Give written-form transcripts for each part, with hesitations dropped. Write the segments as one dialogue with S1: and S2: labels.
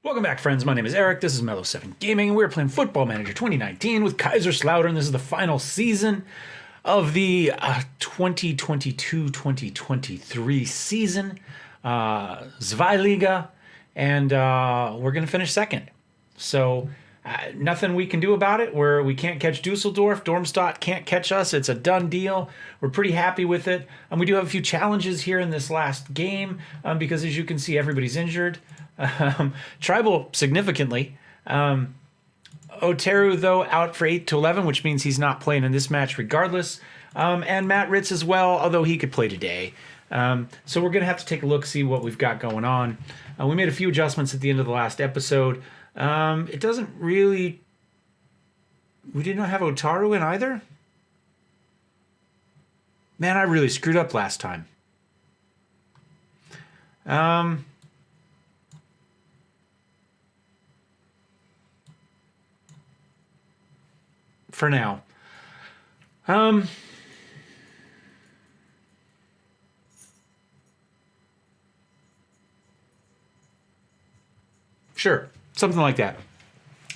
S1: Welcome back, friends. My name is Eric. This is Mellowseven Gaming, and we're playing Football Manager 2019 with Kaiserslautern. This is the final season of the 2022-2023 season, Zwei Liga, and we're going to finish second. So nothing we can do about it. We can't catch Dusseldorf. Darmstadt can't catch us. It's a done deal. We're pretty happy with it. We do have a few challenges here in this last game because, as you can see, everybody's injured. Tribal significantly. Oteru, though, out for 8 to 11, which means he's not playing in this match regardless. And Matt Ritz as well, although he could play today. So we're going to have to take a look, see what we've got going on. We made a few adjustments at the end of the last episode. It doesn't really... We did not have Otaru in either? Man, I really screwed up last time. For now. Sure. Something like that.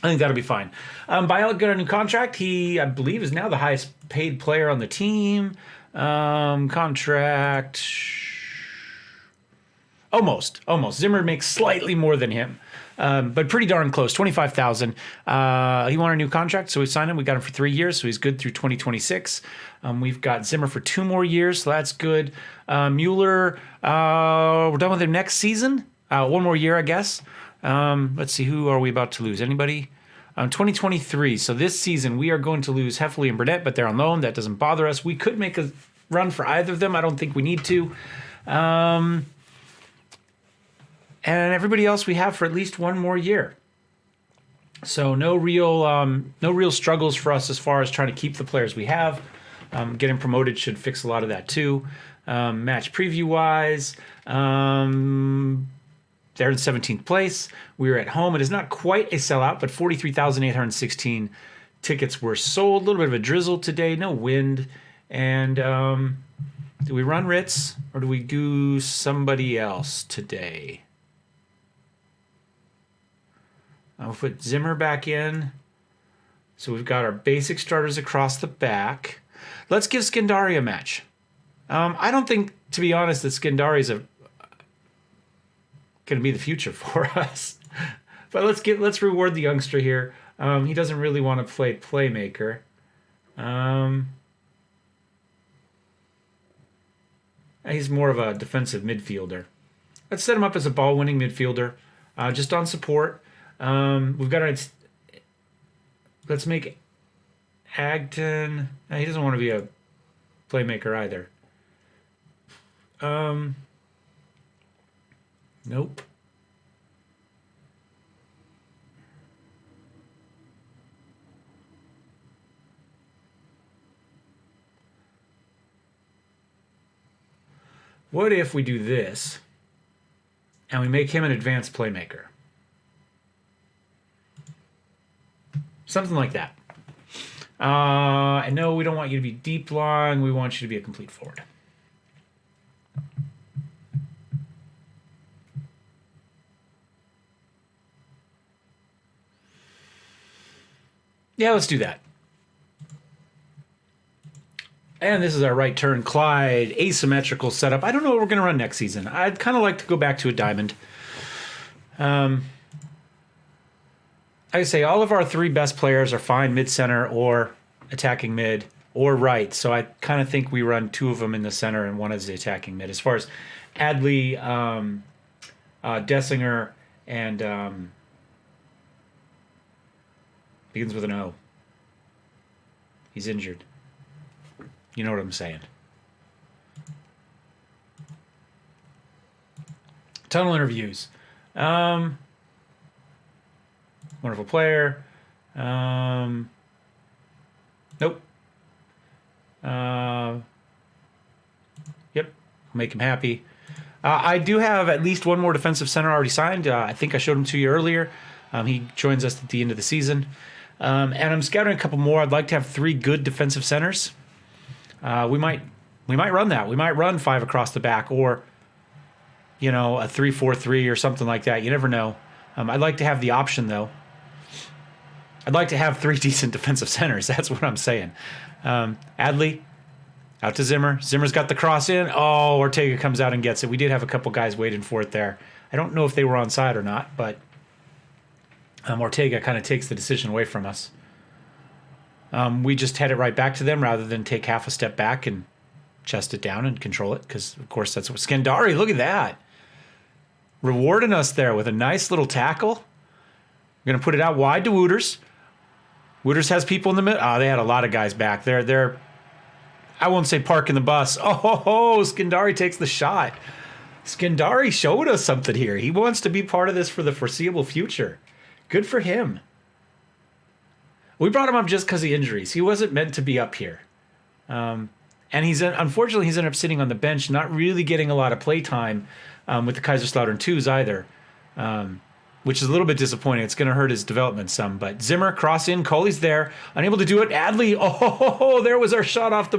S1: I think that'll be fine. Bialik got a new contract. He, I believe, is now the highest paid player on the team. Contract... Almost. Zimmer makes slightly more than him. But pretty darn close, $25,000. He wanted a new contract, so we signed him. We got him for 3 years, so he's good through 2026. We've got Zimmer for 2 more years, so that's good. Mueller, we're done with him next season. 1 more year, I guess. Let's see, who are we about to lose? Anybody? 2023. So this season, we are going to lose Heffley and Burnett, but they're on loan. That doesn't bother us. We could make a run for either of them. I don't think we need to. And everybody else we have for at least 1 more year. So no real struggles for us as far as trying to keep the players we have. Getting promoted should fix a lot of that too. Match preview wise, they're in 17th place. We are at home. It is not quite a sellout, but 43,816 tickets were sold. A little bit of a drizzle today, no wind. And do we run Ritz or do we do somebody else today? We'll put Zimmer back in. So we've got our basic starters across the back. Let's give Skindari a match. I don't think, to be honest, that Skindari is going to be the future for us. But let's reward the youngster here. He doesn't really want to play playmaker. He's more of a defensive midfielder. Let's set him up as a ball-winning midfielder, just on support. We've got our... Let's make Agton... he doesn't want to be a playmaker either. Nope. What if we do this and we make him an advanced playmaker? Something like that. And no, we don't want you to be deep lying. We want you to be a complete forward. Yeah, let's do that. And this is our right turn, Clyde, asymmetrical setup. I don't know what we're going to run next season. I'd kind of like to go back to a diamond. I say all of our 3 best players are fine mid-center or attacking mid or right. So I kind of think we run 2 of them in the center and 1 as the attacking mid. As far as Adley, Dessinger, and begins with an O. He's injured. You know what I'm saying. Tunnel interviews. Wonderful player. Nope. Yep. Make him happy. I do have at least 1 more defensive center already signed. I think I showed him to you earlier. He joins us at the end of the season. And I'm scouting a couple more. I'd like to have 3 good defensive centers. We might run that. We might run 5 across the back, or a 3-4-3 or something like that. You never know. I'd like to have the option, though. I'd like to have 3 decent defensive centers. That's what I'm saying. Adley, out to Zimmer. Zimmer's got the cross in. Oh, Ortega comes out and gets it. We did have a couple guys waiting for it there. I don't know if they were onside or not, but Ortega kind of takes the decision away from us. We just head it right back to them rather than take half a step back and chest it down and control it, because, of course, that's what Skandari, look at that. Rewarding us there with a nice little tackle. We're going to put it out wide to Wooters. Wooters has people in the middle. Oh, they had a lot of guys back there. They're, I won't say parking the bus. Oh, Skandari takes the shot. Skandari showed us something here. He wants to be part of this for the foreseeable future. Good for him. We brought him up just because of injuries. He wasn't meant to be up here. And unfortunately, he's ended up sitting on the bench, not really getting a lot of play time with the Kaiserslautern 2s either, which is a little bit disappointing. It's going to hurt his development some. But Zimmer, cross in, Coley's there, unable to do it. Adley, there was our shot off the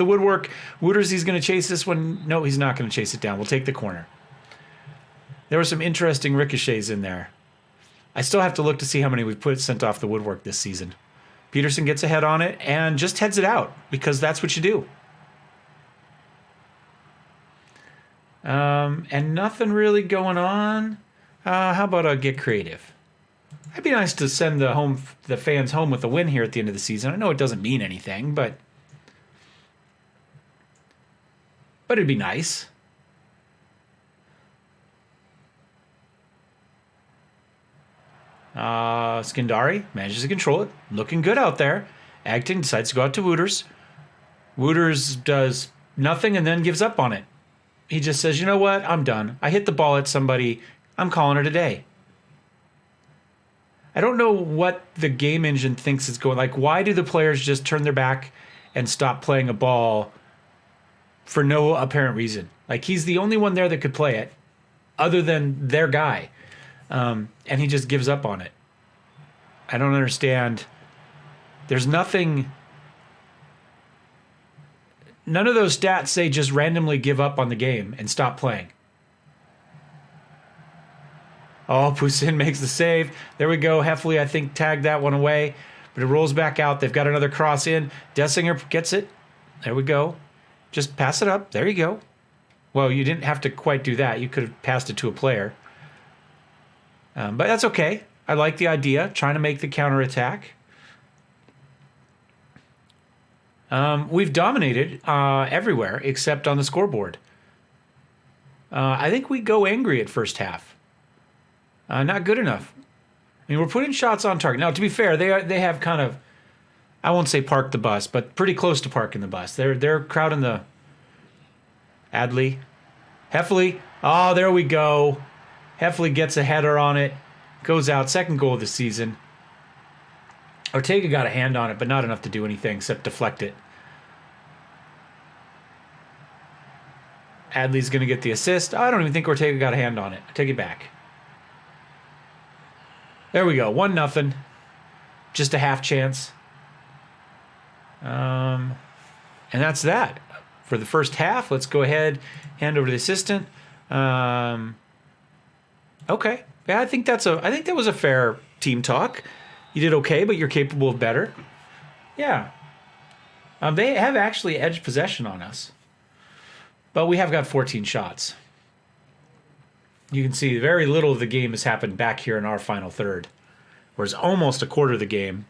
S1: woodwork. Wooters, he's going to chase this one. No, he's not going to chase it down. We'll take the corner. There were some interesting ricochets in there. I still have to look to see how many we've sent off the woodwork this season. Peterson gets ahead on it and just heads it out, because that's what you do. And nothing really going on. How about I get creative? It'd be nice to send the fans home with a win here at the end of the season. I know it doesn't mean anything, but it'd be nice. Skandari manages to control it. Looking good out there. Agton decides to go out to Wooters. Wooters does nothing and then gives up on it. He just says, you know what? I'm done. I hit the ball at somebody. I'm calling it a day. I don't know what the game engine thinks is going. Like, why do the players just turn their back and stop playing a ball for no apparent reason? Like, he's the only one there that could play it other than their guy. And he just gives up on it. I don't understand. There's nothing. None of those stats say just randomly give up on the game and stop playing. Oh, Poussin makes the save. There we go. Heffley, I think, tagged that one away. But it rolls back out. They've got another cross in. Dessinger gets it. There we go. Just pass it up. There you go. Well, you didn't have to quite do that. You could have passed it to a player. But that's okay. I like the idea, trying to make the counterattack. We've dominated everywhere except on the scoreboard. I think we go angry at first half. Not good enough. I mean, we're putting shots on target. Now, to be fair, they have kind of, I won't say parked the bus, but pretty close to parking the bus. They're crowding the Adley. Heffley. Oh, there we go. Heffley gets a header on it. Goes out. Second goal of the season. Ortega got a hand on it, but not enough to do anything except deflect it. Adley's going to get the assist. I don't even think Ortega got a hand on it. I take it back. There we go. 1-0. Just a half chance. And that's that. For the first half, let's go ahead, hand over to the assistant. Okay. Yeah, I think that was a fair team talk. You did okay, but you're capable of better. Yeah. They have actually edged possession on us. But we have got 14 shots. You can see very little of the game has happened back here in our final third. Whereas almost a quarter of the game,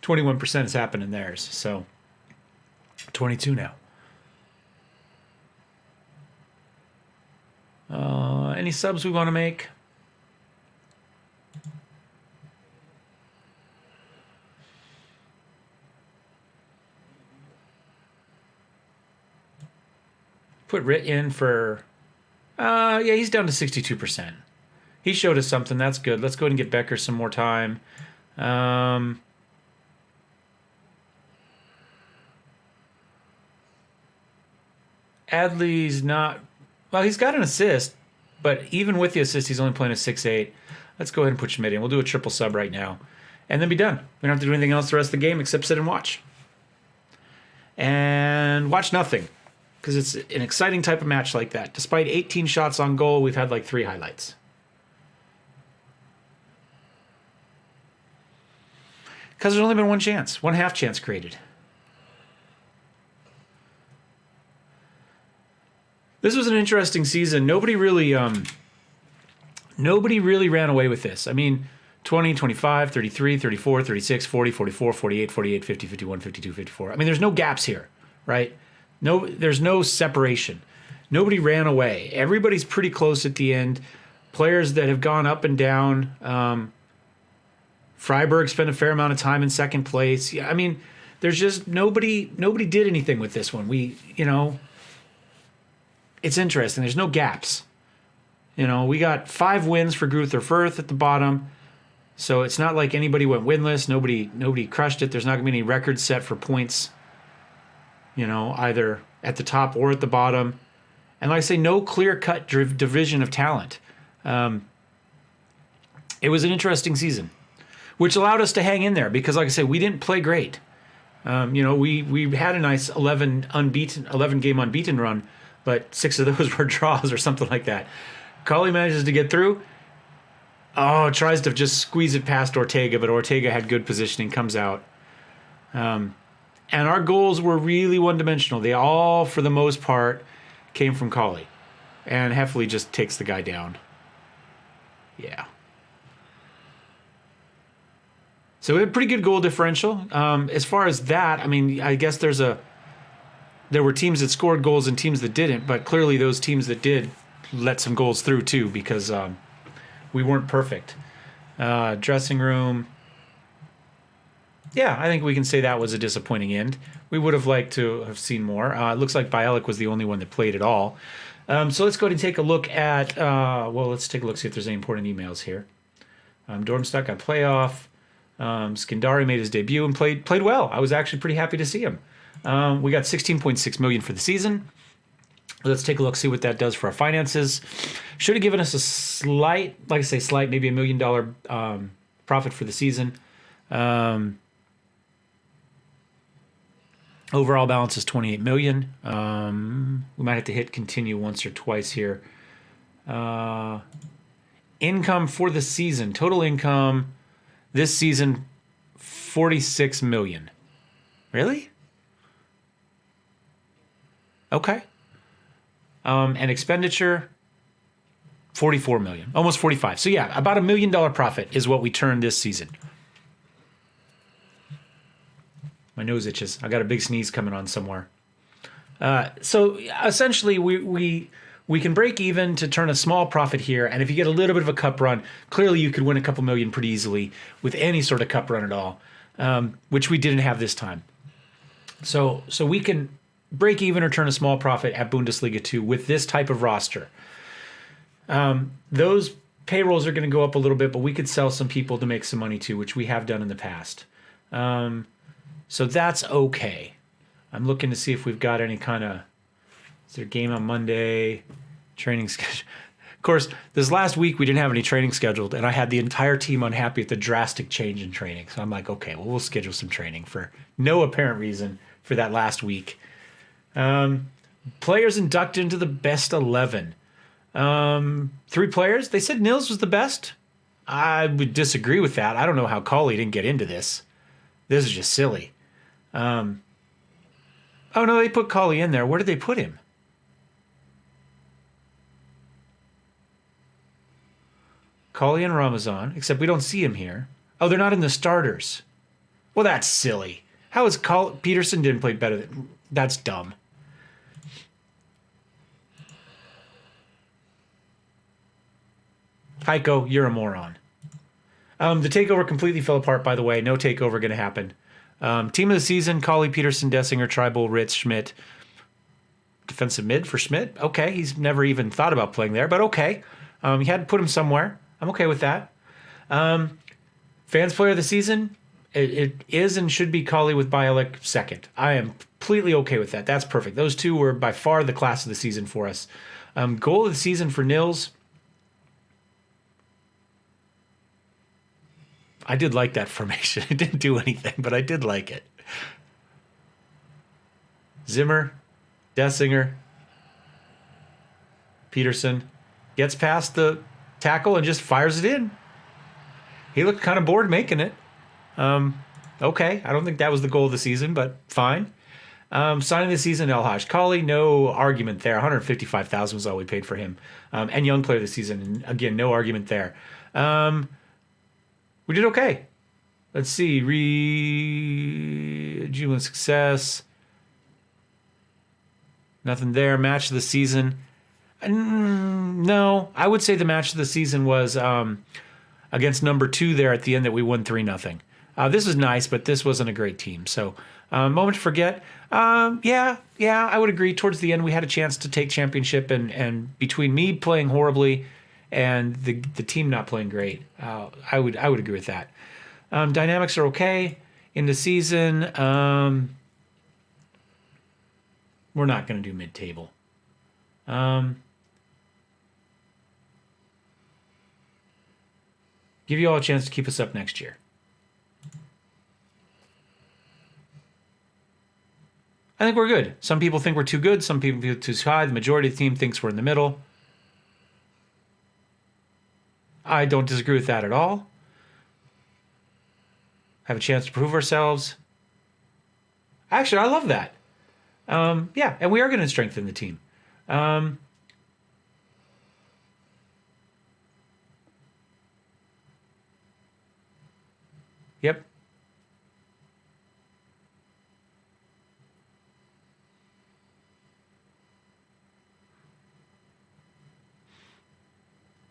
S1: 21% has happened in theirs. So 22 now. Any subs we want to make? Put Rit in for, yeah, he's down to 62%. He showed us something. That's good. Let's go ahead and get Becker some more time. Adley's not, well, he's got an assist, but even with the assist, he's only playing a 6-8. Let's go ahead and put Schmidt in. We'll do a triple sub right now and then be done. We don't have to do anything else the rest of the game except sit and watch. And watch nothing. Because it's an exciting type of match like that. Despite 18 shots on goal, we've had like 3 highlights. Because there's only been one chance, one half chance created. This was an interesting season. Nobody really ran away with this. I mean, 20, 25, 33, 34, 36, 40, 44, 48, 48, 50, 51, 52, 54. I mean, there's no gaps here, right? No, there's no separation. Nobody ran away. Everybody's pretty close at the end. Players that have gone up and down. Freiburg spent a fair amount of time in second place. Yeah, I mean, there's just nobody did anything with this one. It's interesting. There's no gaps. We got 5 wins for Gruther Fürth at the bottom. So it's not like anybody went winless. Nobody crushed it. There's not going to be any records set for points, either at the top or at the bottom. And like I say, no clear-cut division of talent. It was an interesting season, which allowed us to hang in there because, like I say, we didn't play great. We had a nice 11 game unbeaten run, but 6 of those were draws or something like that. Colley manages to get through. Tries to just squeeze it past Ortega, but Ortega had good positioning, comes out. And our goals were really one-dimensional. They all, for the most part, came from Colley. And Heffley just takes the guy down. Yeah. So we had a pretty good goal differential. As far as that, I mean, I guess there were teams that scored goals and teams that didn't, but clearly those teams that did let some goals through too because we weren't perfect. Dressing room. Yeah, I think we can say that was a disappointing end. We would have liked to have seen more. It looks like Bielik was the only one that played at all. So let's go ahead and take a look at, let's take a look, see if there's any important emails here. Dormstock got playoff. Skindari made his debut and played well. I was actually pretty happy to see him. We got $16.6 million for the season. Let's take a look, see what that does for our finances. Should have given us a slight, maybe $1 million profit for the season. Overall balance is $28 million. We might have to hit continue once or twice here. Income for the season, total income this season, $46 million. Really? Okay. And expenditure, $44 million, almost $45. So yeah, about $1 million profit is what we turned this season. My nose itches. I got a big sneeze coming on somewhere. So essentially, we can break even to turn a small profit here, and if you get a little bit of a cup run, clearly you could win a couple million pretty easily with any sort of cup run at all, which we didn't have this time. So we can break even or turn a small profit at Bundesliga 2 with this type of roster. Those payrolls are going to go up a little bit, but we could sell some people to make some money too, which we have done in the past. So that's okay. I'm looking to see if we've got any kind of, is there a game on Monday, training schedule. Of course, this last week we didn't have any training scheduled, and I had the entire team unhappy at the drastic change in training. So I'm like, okay, well, we'll schedule some training for no apparent reason for that last week. Players inducted into the best 11. 3 players. They said Nils was the best. I would disagree with that. I don't know how Colley didn't get into this. This is just silly. Oh no, they put Colley in there. Where did they put him? Colley and Ramazan, except we don't see him here. Oh, they're not in the starters. Well, that's silly. How is Peterson didn't play better than... That's dumb. Heiko, you're a moron. The takeover completely fell apart, by the way. No takeover going to happen. Team of the season, Colley, Peterson, Dessinger, Tribal, Ritz, Schmidt. Defensive mid for Schmidt. Okay, he's never even thought about playing there, but okay. He had to put him somewhere. I'm okay with that. Fans player of the season, it is and should be Colley with Bielik second. I am completely okay with that. That's perfect. Those two were by far the class of the season for us. Goal of the season for Nils. I did like that formation. It didn't do anything, but I did like it. Zimmer, Dessinger, Peterson gets past the tackle and just fires it in. He looked kind of bored making it. Okay, I don't think that was the goal of the season, but fine. Signing the season, El Haj Kali, no argument there. 155,000 was all we paid for him. And young player of the season, and again, no argument there. We did okay. Let's see, jubilant success. Nothing there. Match of the season. No, I would say the match of the season was against number 2 there at the end that we won 3-0. This was nice, but this wasn't a great team. So, moment to forget. Yeah, I would agree. Towards the end, we had a chance to take championship, and between me playing horribly and the team not playing great, I would agree with that. Dynamics are okay in the season. We're not going to do mid-table. Give you all a chance to keep us up next year. I think we're good. Some people think we're too good. Some people feel too high. The majority of the team thinks we're in the middle. I don't disagree with that at all. Have a chance to prove ourselves. Actually, I love that. Yeah, and we are going to strengthen the team. Yep.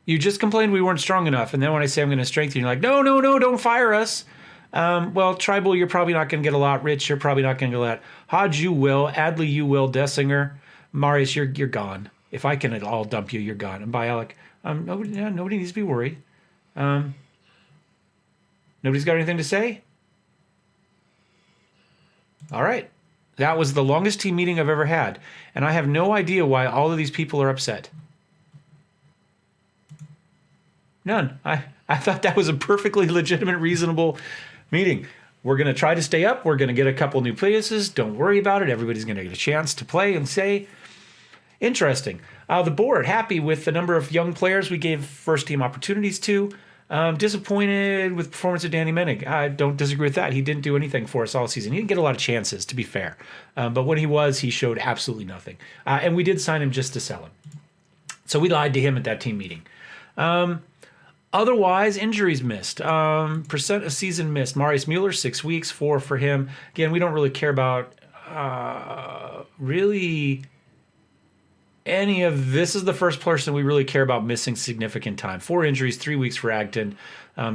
S1: You just complained we weren't strong enough, and then when I say I'm going to strengthen, you're like, no, don't fire us. Well, Tribal, you're probably not going to get a lot. Rich, you're probably not going to get a lot. Hodge, you will. Adley, you will. Dessinger, Marius, you're gone. If I can at all dump you, you're gone. And Bialik, nobody needs to be worried. Nobody's got anything to say? All right. That was the longest team meeting I've ever had, and I have no idea why all of these people are upset. None. I thought that was a perfectly legitimate, reasonable meeting. We're going to try to stay up. We're going to get a couple new places. Don't worry about it. Everybody's going to get a chance to play and say. Interesting. The board, happy with the number of young players we gave first-team opportunities to. Disappointed with the performance of Danny Menig. I don't disagree with that. He didn't do anything for us all season. He didn't get a lot of chances, to be fair. But when he showed absolutely nothing. And we did sign him just to sell him. So we lied to him at that team meeting. Otherwise, injuries missed. Percent of season missed. Marius Mueller, 6 weeks, 4 for him. Again, we don't really care about really any of this. Is the first person we really care about missing significant time. 4 injuries, 3 weeks for Agton.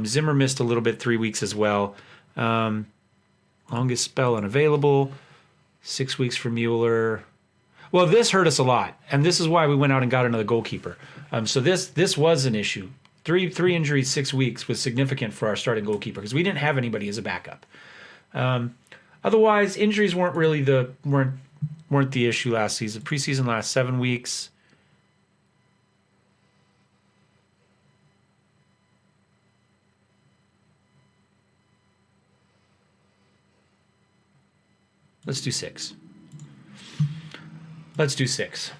S1: Zimmer missed a little bit, 3 weeks as well. Longest spell unavailable, 6 weeks for Mueller. Well, this hurt us a lot, and this is why we went out and got another goalkeeper. So this was an issue. Three injuries, 6 weeks was significant for our starting goalkeeper because we didn't have anybody as a backup. Otherwise, injuries weren't really weren't the issue last season. Preseason last 7 weeks. Let's do 6. Let's do 6.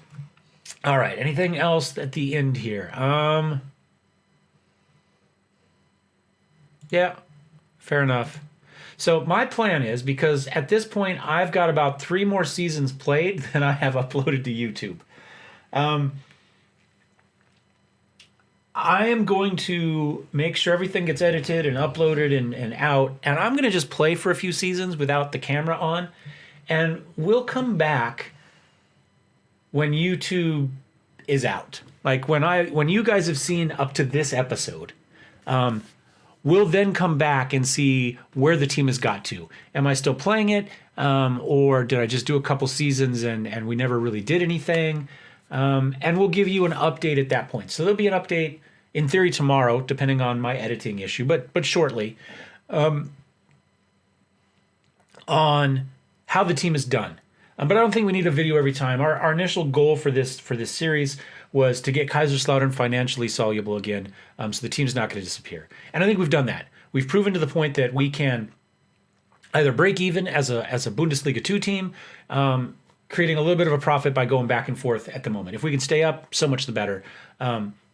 S1: All right. Anything else at the end here? Yeah, fair enough. So my plan is, because at this point I've got about 3 more seasons played than I have uploaded to YouTube. I am going to make sure everything gets edited and uploaded and out, and I'm going to just play for a few seasons without the camera on, and we'll come back when YouTube is out. Like when you guys have seen up to this episode, we'll then come back and see where the team has got to. Am I still playing it? Or did I just do a couple seasons and we never really did anything? And we'll give you an update at that point. So there'll be an update in theory tomorrow, depending on my editing issue, but shortly, on how the team is done. But I don't think we need a video every time. Our initial goal for this series was to get Kaiserslautern financially soluble again, so the team's not going to disappear. And I think we've done that. We've proven to the point that we can either break even as a Bundesliga 2 team, creating a little bit of a profit by going back and forth at the moment. If we can stay up, so much the better.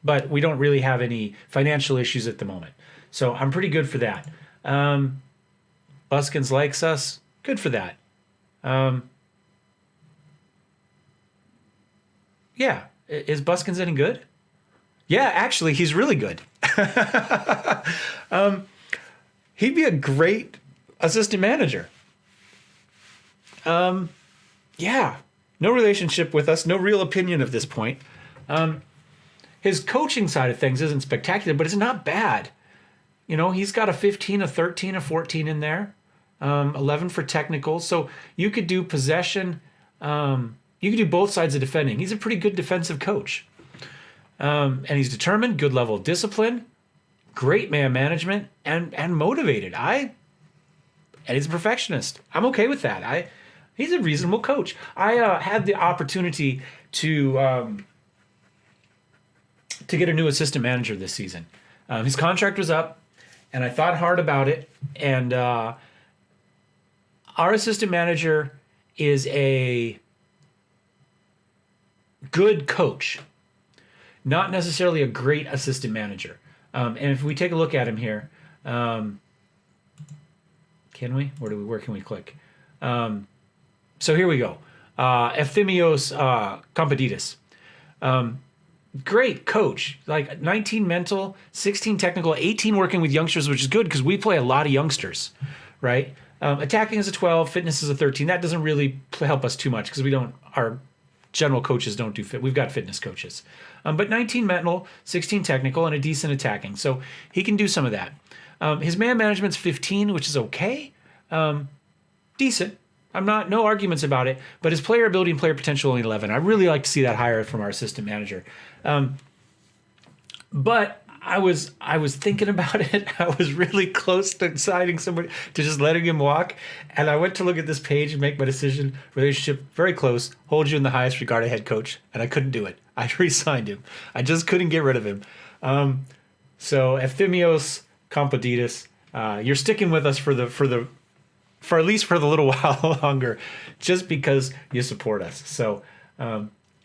S1: But we don't really have any financial issues at the moment. So I'm pretty good for that. Buskins likes us. Good for that. Yeah. Is Buskins any good? Yeah, actually, he's really good. He'd be a great assistant manager. Yeah. No relationship with us. No real opinion at this point. His coaching side of things isn't spectacular, but it's not bad. You know, he's got a 15, a 13, a 14 in there. 11 for technical. So you could do possession. You could do both sides of defending. He's a pretty good defensive coach. And he's determined, good level of discipline, great man management, and motivated. And he's a perfectionist. I'm okay with that. He's a reasonable coach. I had the opportunity to get a new assistant manager this season. His contract was up, and I thought hard about it. And our assistant manager is a good coach, not necessarily a great assistant manager. And if we take a look at him here, can we? Where can we click? So here we go. Efthymios Kompaditis. Great coach, like 19 mental, 16 technical, 18 working with youngsters, which is good because we play a lot of youngsters, right? Attacking is a 12, fitness is a 13. That doesn't really help us too much because our general coaches don't do fit. We've got fitness coaches. But 19 mental, 16 technical, and a decent attacking. So he can do some of that. His man management's 15, which is okay. Decent. No arguments about it, but his player ability and player potential only 11. I really like to see that higher from our assistant manager. But I was thinking about it. I was really close to deciding somebody to just letting him walk. And I went to look at this page and make my decision. Relationship very close. Hold you in the highest regard a head coach. And I couldn't do it. I re-signed him. I just couldn't get rid of him. So Efthymios Kompaditis, you're sticking with us for at least for the little while longer, just because you support us. So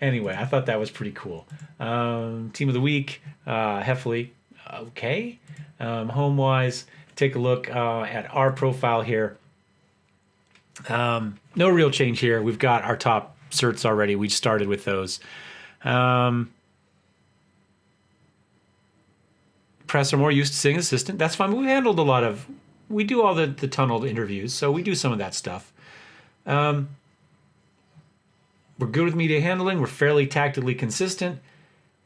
S1: anyway, I thought that was pretty cool. Team of the week, Heffley, okay. Home-wise, take a look at our profile here. No real change here. We've got our top certs already. We started with those. Press are more used to seeing assistant. That's fine. But we do all the tunneled interviews, so we do some of that stuff. We're good with media handling. We're fairly tactically consistent.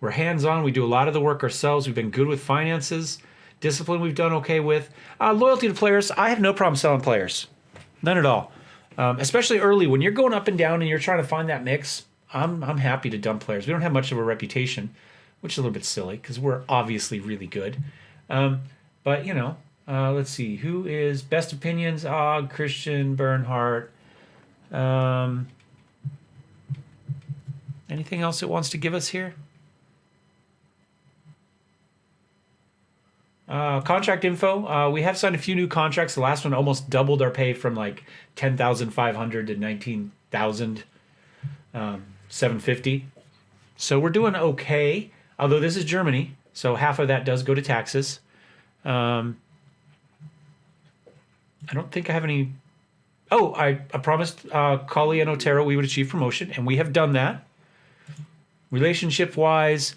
S1: We're hands-on. We do a lot of the work ourselves. We've been good with finances. Discipline we've done okay with. Loyalty to players. I have no problem selling players. None at all. Especially early when you're going up and down and you're trying to find that mix. I'm happy to dump players. We don't have much of a reputation, which is a little bit silly because we're obviously really good. But, let's see. Who is best opinions? Christian Bernhardt. Anything else it wants to give us here? Contract info. We have signed a few new contracts. The last one almost doubled our pay from like 10,500 to 19,750. So we're doing okay. Although this is Germany, so half of that does go to taxes. I don't think I have any. Oh, I promised Kali and Otero we would achieve promotion, and we have done that. Relationship-wise,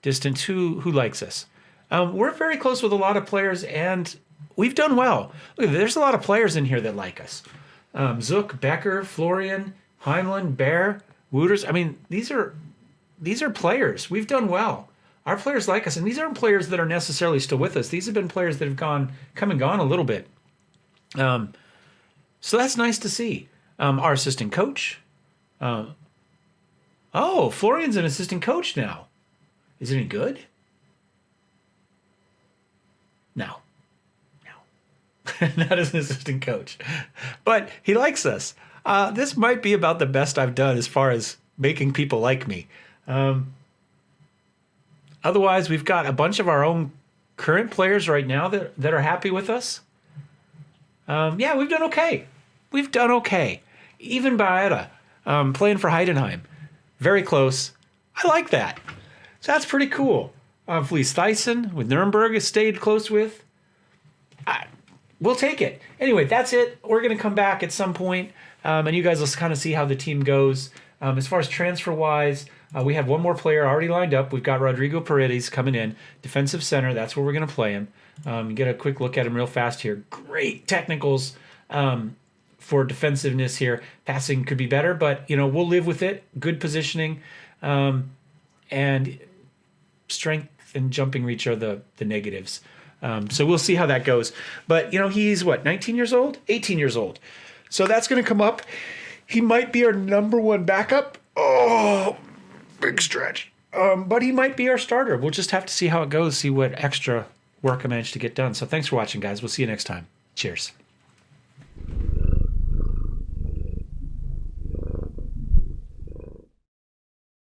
S1: distant, who likes us? We're very close with a lot of players, and we've done well. Look, there's a lot of players in here that like us. Zook, Becker, Florian, Heimland, Bear, Wooters. I mean, these are players. We've done well. Our players like us, and these aren't players that are necessarily still with us. These have been players that have come and gone a little bit. So that's nice to see. Our assistant coach. Florian's an assistant coach now. Is it any good? No. Not as an assistant coach. But he likes us. This might be about the best I've done as far as making people like me. Otherwise, we've got a bunch of our own current players right now that are happy with us. Yeah, we've done okay. Even Baeta, playing for Heidenheim. Very close. I like that. So that's pretty cool. Felice Thyssen with Nuremberg has stayed close with. we'll take it. Anyway, that's it. We're going to come back at some point, and you guys will kind of see how the team goes. As far as transfer-wise, we have one more player already lined up. We've got Rodrigo Paredes coming in, defensive center. That's where we're going to play him. Get a quick look at him real fast here. Great technicals for defensiveness here. Passing could be better, but we'll live with it. Good positioning, and strength and jumping reach are the negatives. So we'll see how that goes. But he's 19 years old, 18 years old. So that's going to come up. He might be our number one backup. Oh, big stretch. But he might be our starter. We'll just have to see how it goes, see what extra work I managed to get done. So thanks for watching, guys. We'll see you next time. Cheers.